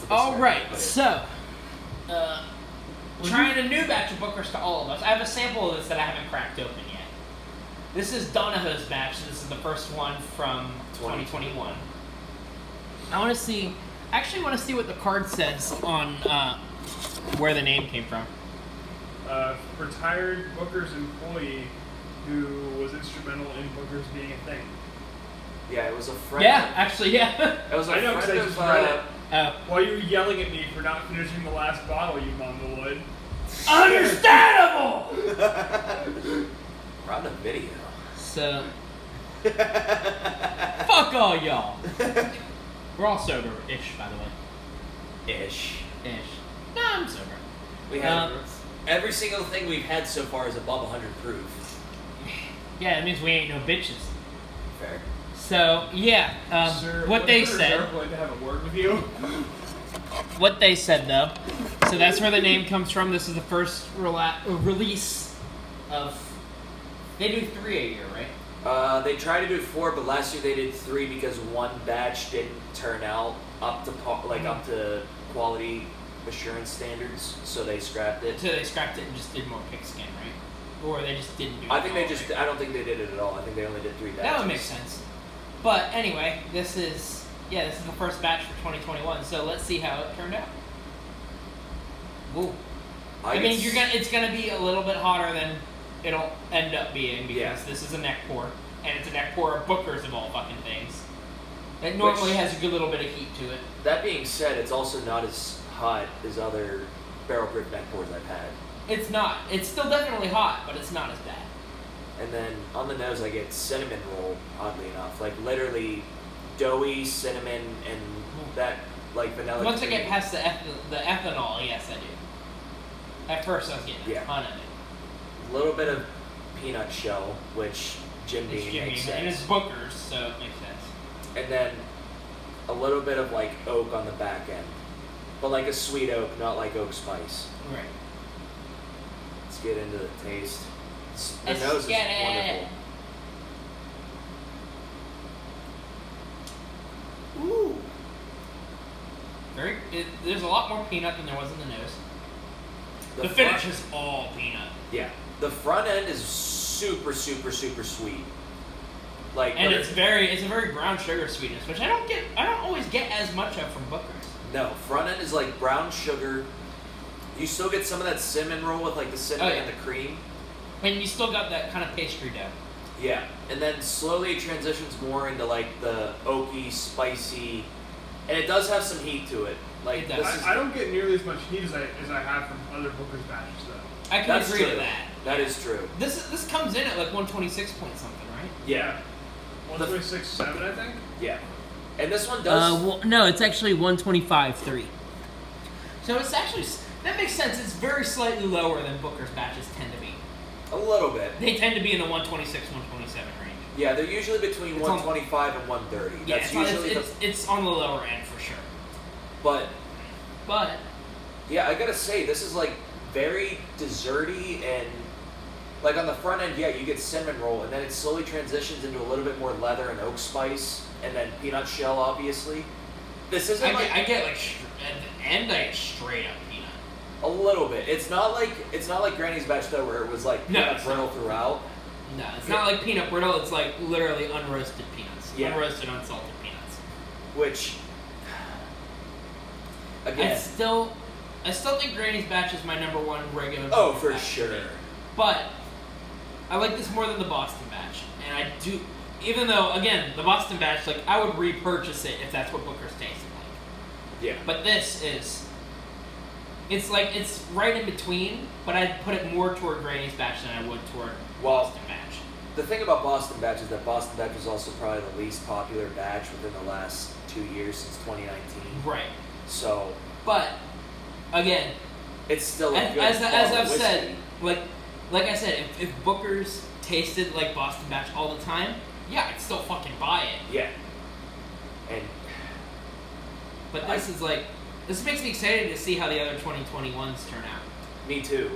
All right, so trying a new batch of Bookers to all of us. I have a sample of this that I haven't cracked open yet. This is Donohoe's batch. This is the first one from 2021. I want to see. Actually, want to see what the card says on where the name came from. Retired Booker's employee who was instrumental in Booker's being a thing. Yeah, it was a friend. Yeah, actually, yeah. It was a I know, 'cause friend I of. just read it. While you were yelling at me for not finishing the last bottle, you mongoloid. Understandable! We're on a video. So. Fuck all y'all. We're all sober-ish, by the way. Ish. No, I'm sober. We have every single thing we've had so far is above 100 proof. Yeah, that means we ain't no bitches. Fair. So, yeah, Sir, what they said. I'm going to have a word with you. What they said, though. So that's where the name comes from. This is the first release of. They do 3 a year, right? They tried to do 4, but last year they did 3 because one batch didn't turn out up to up to quality assurance standards, so they scrapped it. So they scrapped it and just did more pigskin, right? Or they just didn't do it. I don't think they did it at all. I think they only did 3 batches. That would make sense. But anyway, this is the first batch for 2021. So let's see how it turned out. Ooh. I mean, it's gonna be a little bit hotter than it'll end up being because this is a neck pour, and it's a neck pour of Booker's of all fucking things. It normally has a good little bit of heat to it. That being said, it's also not as hot as other barrel proof neck pours I've had. It's not. It's still definitely hot, but it's not as bad. And then on the nose, I get cinnamon roll. Oddly enough, like literally doughy cinnamon and that like vanilla. Once I get past the ethanol, yes, I do. At first, I was getting a ton of it. A little bit of peanut shell, which Jim Beam makes sense. And it's Booker's, so it makes sense. And then a little bit of like oak on the back end, but like a sweet oak, not like oak spice. Right. Let's get into the taste. The nose is wonderful. Ooh. There's a lot more peanut than there was in the nose. The finish is all peanut. Yeah. The front end is super, super, super sweet. Like, and it's a very brown sugar sweetness, which I don't always get as much of from Booker's. No, front end is like brown sugar. You still get some of that cinnamon roll with like the cinnamon and the cream. And you still got that kind of pastry dough. Yeah, and then slowly it transitions more into like the oaky, spicy, and it does have some heat to it. Like I don't get nearly as much heat as I have from other Booker's batches though. I can agree with that. That is true. This comes in at like 126 point something, right? Yeah. 126.7, I think. Yeah. And this one does. No, it's actually 125.3. So it's actually that makes sense. It's very slightly lower than Booker's batches tend to be. A little bit. They tend to be in the 126, 127 range. Yeah, they're usually between 125 and 130. Yeah, That's usually it's on the lower end for sure. But yeah, I gotta say this is like very desserty and like on the front end, yeah, you get cinnamon roll, and then it slowly transitions into a little bit more leather and oak spice, and then peanut shell, obviously. This isn't I get like at the end, I get straight up peanut. A little bit. It's not like Granny's batch though, where it was like peanut brittle throughout. No, it's not like peanut brittle. It's like literally unroasted peanuts, unroasted, unsalted peanuts. Which, again, I still think Granny's batch is my number one regular. Oh, for sure. But I like this more than the Boston batch, and I do. Even though, again, the Boston batch, like I would repurchase it if that's what Booker's tasted like. Yeah. But this is. It's like it's right in between, but I'd put it more toward Granny's batch than I would toward Boston batch. The thing about Boston batch is that Boston batch was also probably the least popular batch within the last 2 years since 2019. Right. So. But again, it's still a good as I've whiskey. said, like I said, if Booker's tasted like Boston batch all the time, yeah, I'd still fucking buy it. Yeah. But this is like. This makes me excited to see how the other 2021s turn out. Me too.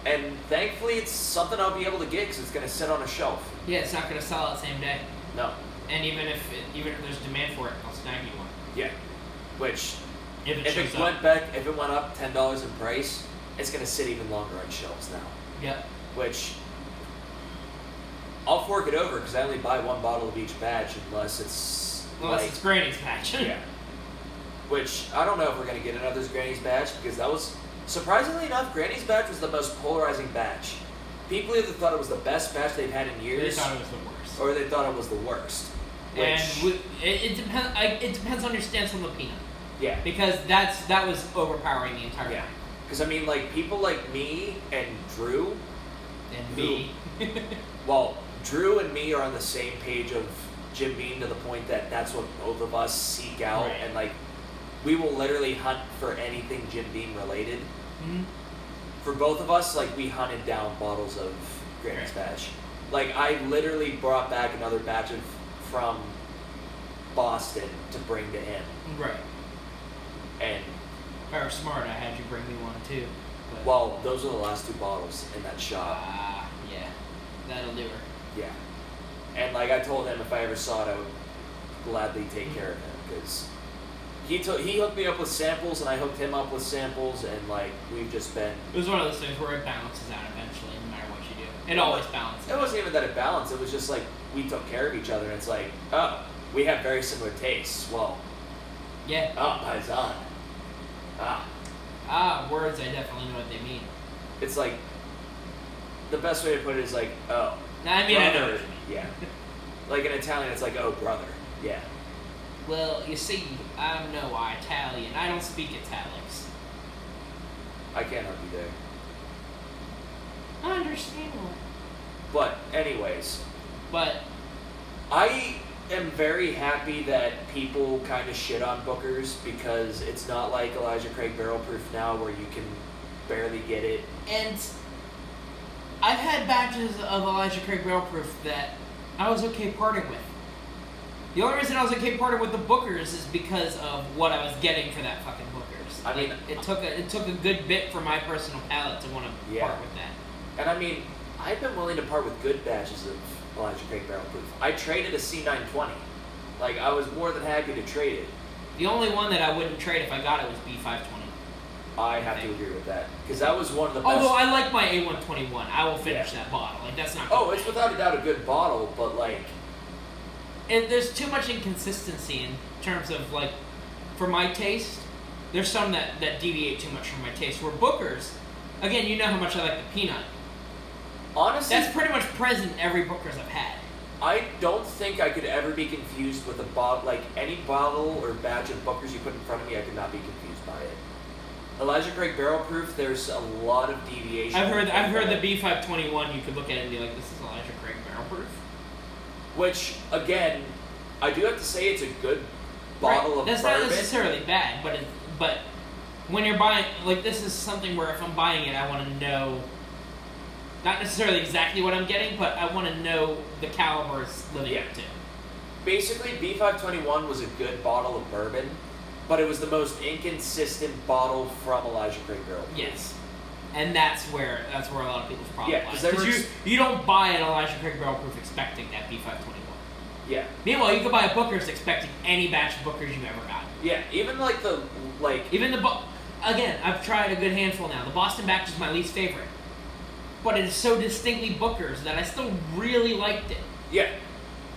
And thankfully it's something I'll be able to get because it's going to sit on a shelf. Yeah, it's not going to sell out same day. No. And even if there's demand for it, I'll snag you one. Yeah. Which, if it went back, if it went up $10 in price, it's gonna sit even longer on shelves now. Yep. Which I'll fork it over because I only buy one bottle of each batch unless it's it's Granny's batch. Yeah. Which I don't know if we're gonna get another Granny's batch because that was surprisingly enough, Granny's batch was the most polarizing batch. People either thought it was the best batch they've had in years, They thought it was the worst, or they thought it was the worst. And it depends. It depends on your stance on the peanut. Yeah. Because that was overpowering the entire Yeah. time. Because I mean, like people like me and Drew, And me. well, Drew and me are on the same page of Jim Beam to the point that that's what both of us seek out, Right. and like we will literally hunt for anything Jim Beam related. Mm-hmm. For both of us, like we hunted down bottles of Granny's Right. batch. Like I literally brought back another batch from Boston to bring to him. Right. And If I were smart, I had you bring me one too. But, well, those were the last 2 bottles in that shop. yeah, that'll do her. Yeah. And like I told him if I ever saw it, I would gladly take care of him because he hooked me up with samples and I hooked him up with samples and like we've just been. It was one of those things where it balances out eventually, no matter what you do. It always balances. It wasn't even that it balanced. It was just like we took care of each other. And it's like, oh, we have very similar tastes. Well, Yeah. oh, paisan. Words. I definitely know what they mean. It's like the best way to put it is like, oh. I mean, I know. brother. Yeah. Like in Italian, it's like, oh, brother. Yeah. Well, you see, I'm no Italian. I don't speak italics. I can't help you there. Understandable. But anyways, But I am very happy that people kind of shit on Bookers because it's not like Elijah Craig Barrel Proof now where you can barely get it. and I've had batches of Elijah Craig Barrel Proof that I was okay parting with. The only reason I was okay parting with the Bookers is because of what I was getting for that fucking Bookers. I mean, it took a good bit for my personal palate to want to Yeah. part with that. And I mean, I've been willing to part with good batches of Elijah Craig Barrel Proof. I traded a C920. Like, I was more than happy to trade it. The only one that I wouldn't trade if I got it was B520. I have to agree with that. Because that was one of the best. Although I like my A121. I will finish that bottle. Like, that's not Oh, it's without a doubt a good bottle, but like... there's too much inconsistency in terms of, like, for my taste, there's some that deviate too much from my taste. Where Booker's, again, you know how much I like the peanut. Honestly... That's pretty much present in every Booker's I've had. I don't think I could ever be confused with a bottle, like any bottle or batch of Bookers you put in front of me, I could not be confused by it. Elijah Craig Barrel Proof, there's a lot of deviation. I've heard the B521, you could look at it and be like, this is Elijah Craig Barrel Proof. Which, again, I do have to say it's a good bottle of That's bourbon. not necessarily bad, but when you're buying, like, this is something where if I'm buying it, I want to know, not necessarily exactly what I'm getting, but I want to know the caliber it's living up to. Basically, B521 was a good bottle of bourbon, but it was the most inconsistent bottle from Elijah Craig Barrel Proof. Yes. And that's where a lot of people's problem Yeah, lies. 'cause Because you don't buy an Elijah Craig Barrel Proof expecting that B521. Yeah. Meanwhile, you could buy a Booker's expecting any batch of Booker's you've ever gotten. Yeah, even like the, Even again, I've tried a good handful now. The Boston batch is my least favorite. But it is so distinctly Booker's that I still really liked it. Yeah.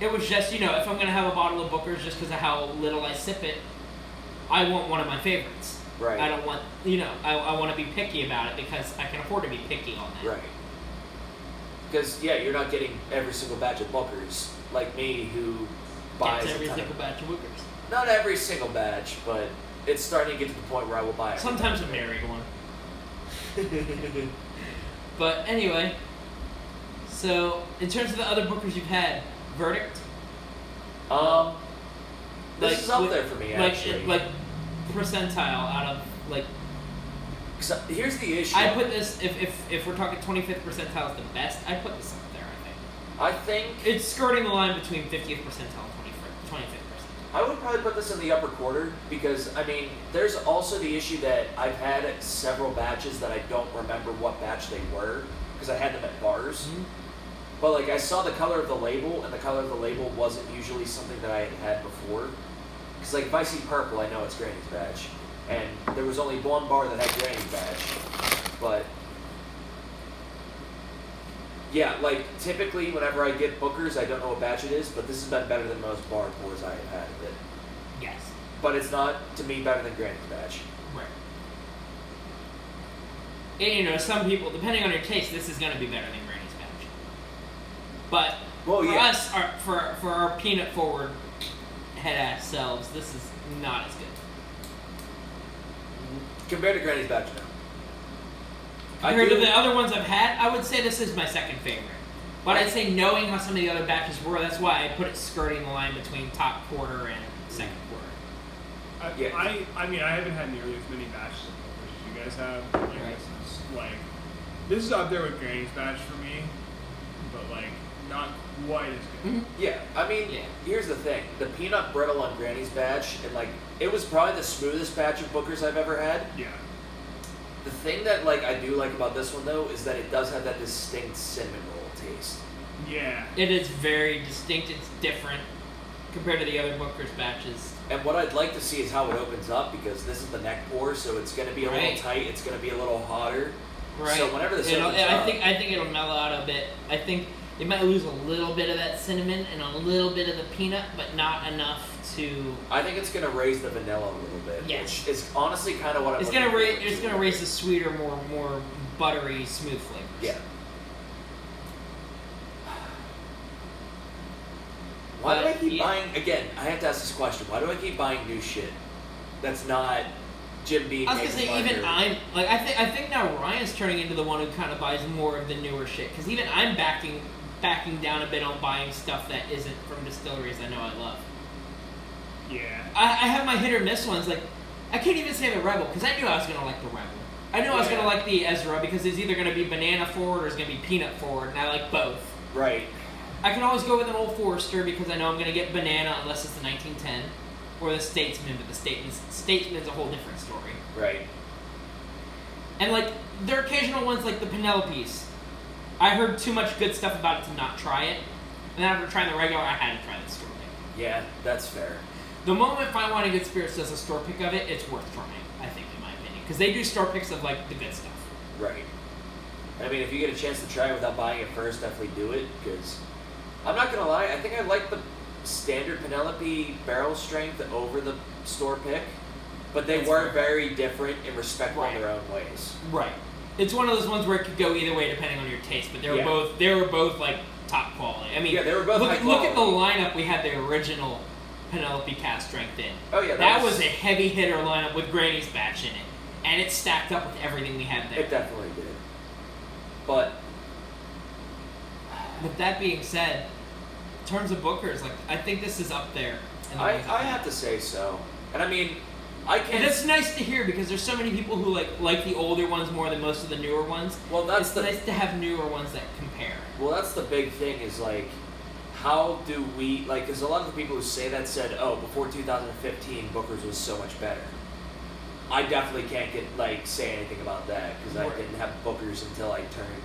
It was just, if I'm going to have a bottle of Booker's just because of how little I sip it, I want one of my favorites. Right. I don't want, I want to be picky about it because I can afford to be picky on that. Right. Because, yeah, you're not getting every single batch of Bookers like me who buys Gets every a ton single batch of Booker's. Not every single batch, but it's starting to get to the point where I will buy it. Sometimes a married one. But anyway, so in terms of the other Bookers you've had, verdict? This is up there for me, actually. Like percentile out of, like... So, here's the issue. I put this, if we're talking 25th percentile is the best, I put this up there, I think. I think... It's skirting the line between 50th percentile and 25th percentile. I would probably put this in the upper quarter because, I mean, there's also the issue that I've had several batches that I don't remember what batch they were because I had them at bars. Mm-hmm. But, like, I saw the color of the label, and the color of the label wasn't usually something that I had had before. Because, like, if I see purple, I know it's Granny's batch. and there was only one bar that had Granny's badge. But yeah, like typically whenever I get Booker's, I don't know what batch it is, but this has been better than most bar pours I have had of it. Yes. But it's not, to me, better than Granny's badge. Right. And, you know, some people, depending on your taste, this is going to be better than Granny's badge. But us, for our peanut forward head ass selves, this is not as good. Compared to Granny's badge, no. Compared to the other ones I've had, I would say this is my second favorite. But I'd say knowing how some of the other batches were, that's why I put it skirting the line between top quarter and second quarter. I mean, I haven't had nearly as many batches of Booker's as you guys have. This is up there with Granny's batch for me, but like not quite as good. Mm-hmm. Yeah, I mean, here's the thing: the peanut brittle on Granny's batch, and like it was probably the smoothest batch of Booker's I've ever had. Yeah. The thing that like I do like about this one though is that it does have that distinct cinnamon roll taste. Yeah. It is very distinct. It's different compared to the other Booker's batches. And what I'd like to see is how it opens up, because this is the neck pour, so it's going to be a little tight. It's going to be a little hotter. Right. So whenever this opens I up, think it'll mellow out a bit. I think it might lose a little bit of that cinnamon and a little bit of the peanut, but not enough to. I think it's going to raise the vanilla a little bit. Yes. Which is honestly kind of what I'm. It's going to raise the sweeter, more buttery, smooth flavors. Yeah. Why do I keep buying, again, I have to ask this question, why do I keep buying new shit that's not Jim Beam? I was going to say, even I think now Ryan's turning into the one who kind of buys more of the newer shit, because even I'm backing down a bit on buying stuff that isn't from distilleries I know I love. Yeah. I have my hit or miss ones, like, I can't even say the Rebel, because I knew I was going to like the Rebel. I knew I was going to like the Ezra, because it's either going to be banana forward or it's going to be peanut forward, and I like both. Right. I can always go with an Old Forester because I know I'm going to get banana unless it's the 1910 or the Statesman, but the Statesman's a whole different story. Right. And like there are occasional ones like the Penelopes. I heard too much good stuff about it to not try it, and after trying the regular, I had to try the store pick. Yeah, that's fair. The moment Fine Wine and Good Spirits does a store pick of it, it's worth trying. I think, in my opinion, because they do store picks of like the good stuff. Right. I mean, if you get a chance to try it without buying it first, definitely do it, because I'm not going to lie, I think I like the standard Penelope barrel strength over the store pick, but they were very different and respectful in their own ways. Right. It's one of those ones where it could go either way depending on your taste, but they were both like top quality. I mean, they were both high quality. Look at the lineup we had the original Penelope cast strength in. Oh yeah, that was a heavy hitter lineup with Granny's batch in it, and it stacked up with everything we had there. It definitely did. But with that being said, in terms of Booker's, like I think this is up there. I have to say so, and I mean, I can't. And it's nice to hear because there's so many people who like the older ones more than most of the newer ones. Well, it's nice to have newer ones that compare. Well, that's the big thing is like, how do we like? Because a lot of the people who say that said, "Oh, before 2015, Booker's was so much better." I definitely can't say anything about that because I didn't have Booker's until I turned.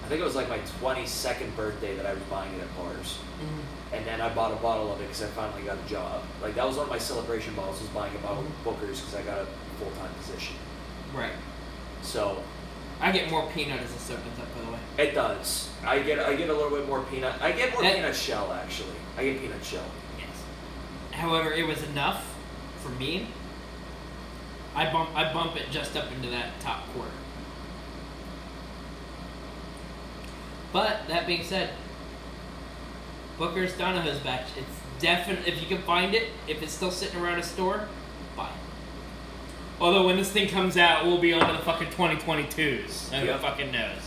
I think it was like my 22nd birthday that I was buying it at bars. Mm-hmm. And then I bought a bottle of it because I finally got a job. Like, that was one of my celebration bottles, was buying a bottle of Booker's because I got a full-time position. Right. So. I get more peanut as this opens up, by the way. It does. I get a little bit more peanut. I get more peanut shell, actually. I get peanut shell. Yes. However, it was enough for me. I bump it just up into that top quarter. But that being said, Booker's Donohoe's batch. It's definitely, if you can find it, if it's still sitting around a store, buy it. Although when this thing comes out, we'll be on to the fucking 2022s. Who fucking knows?